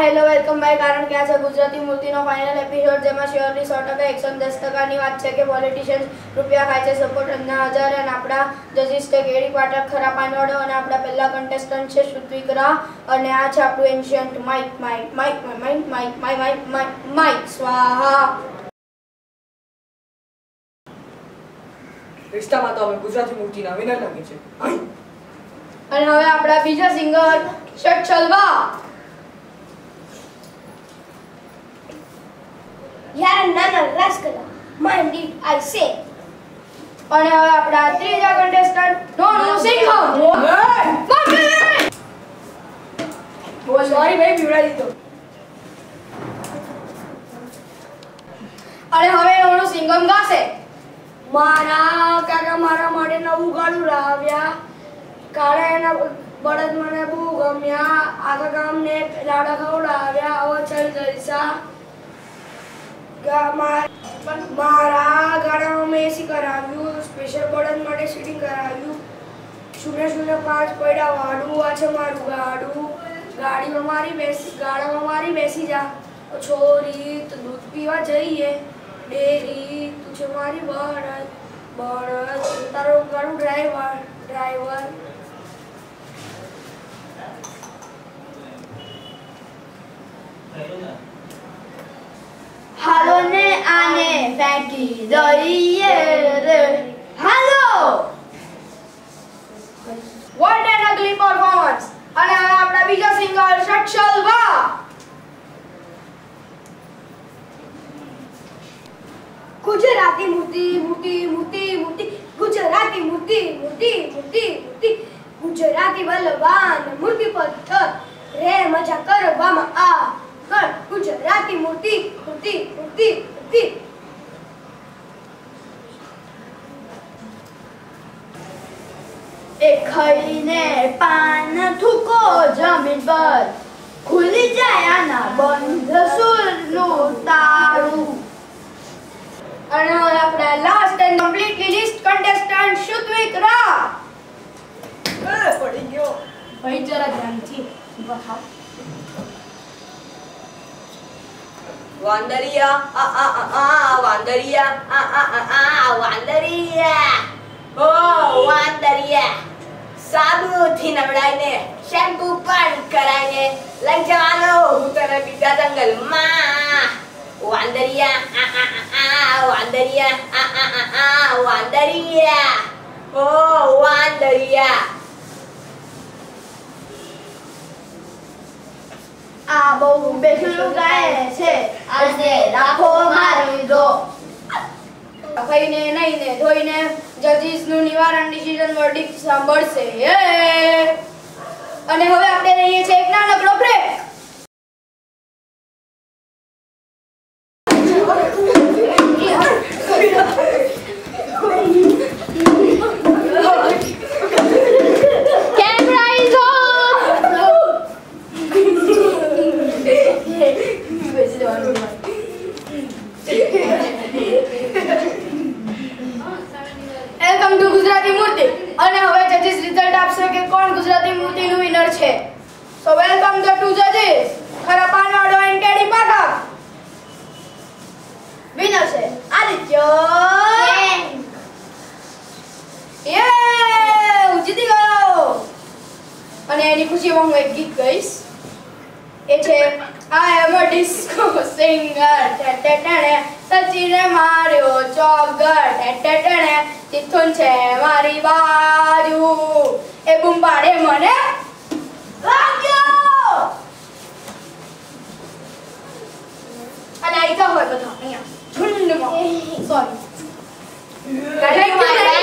hi hello welcome bye कारण क्या છે ગુજરાતી મૂર્તિનો ફાઇનલ એપિસોડ જેમાં શ્યોરલી 100% 110% ની વાત છે કે પોલિટિશિયન્સ રૂપિયા ખાય છે સપોર્ટ 1000 અને આપણા જજીસ છે કેડી પાઠક ખરા પાનવાડો અને આપણા પહેલા કન્ટેસ્ટન્ટ છે શ્રુતિકરા અને આ છે આપણું એન્શિયન્ટ માઇક સ્વાહા રિશ્તામાં તો અમે ગુજરાતી મૂર્તિના વિનર લાગે છે અને હવે આપણા બીજા સિંગર શટ ચલવા यार नाना रास्कला mind it I say અને હવે આપણા ત્રીજા કન્ટેસ્ટન્ટ નોનુ સિંઘમ બોલ સોરી ભાઈ પીવડા દીધો અને હવે નોનુ સિંઘમ ગાશે મારા કાકા મારા માટે નવું ગાડું લાવ્યા કાળા એના બળદ મને બહુ ગમ્યા આખા ગામને લાડા ખવડાવ્યા હવે ચલ જલસા મારા ગાડામાં મેં એસી કરાવ્યું સ્પેશિયલ બળદ માટે સીટિંગ કરાવ્યું 005 પૈડા વાડું આ છે મારું ગાડું ગાડામાં મારી બેસી જા છોરી તો દૂધ પીવા જઈએ ડેરી તું છે મારી બળદ તારો ગાડું ડ્રાઈવર હાલો ને આને ફેંકી દઈએ રે હાલો વોટ એન અગલી પરફોર્મન્સ અને હવે આપણા બીજા સિંગર શટ ચલવા ગુજરાતી મૂર્તિ મૂર્તિ મૂર્તિ મૂર્તિ ગુજરાતી મૂર્તિ મૂર્તિ મૂર્તિ મૂર્તિ ગુજરાતી બલવાન મૂર્તિ પથ્થર રે મજા કરવામાં આ કર ગુજરાતી મૂર્તિ મૂર્તિ મૂર્તિ મૂર્તિ એક ખાઈને પાન થૂકો જમીન પર ખુલી જાય આના બંધ સુરનું તાળું અને હવે આપણા last and completely list contestant શ્રુતિકરા પડી ગયો ભાઈ જરા ધ્યાનથી બહાવ વાંદરિયા વાંદરિયા વાંદરિયા ઓ વાંદરિયા સાબુથી નવડાઈને શેમ્પુ પણ કરાઈને લઈ જવાનો હું તને બીજા જંગલમાં વાંદરિયા વાંદરિયા વાંદરિયા ઓ વાંદરિયા આ બહુ બેઠું ગાય છે આજે રાખો મારી દો ખાઈને નહીને ધોઈને જજીસનું નિવારણ ડિસિઝન વર્ડિક્ટ સાંભળશે અને હવે આપણે લઈએ છીએ એક નાનકડો બ્રેક વેલકમ ટુ ગુજરાતી મૂર્તિ અને હવે જજીસ રિઝલ્ટ આપશે કે કોણ ગુજરાતી મૂર્તિનું વિનર છે સો વેલકમ ધ ટુ જજીસ ખરા પાનવાડો એન્ડ કેડી પાઠક વિનર છે આદિત્ય જીતી ગયો અને એની ખુશીમાં હું એક ગીત ગાઈશ એ છે આઈ એમ અ ડિસ્કો સિંગર ટેટેટેણે સચિને માર્યો ચોગર ટેટેટેણે તિથુન છે મારી બાજુ એ બૂમ પાડે મને લાગ્યો અને આઈ તો હોય બધા અહીંયા ઝુંડમાં સોરી થેન્ક યુ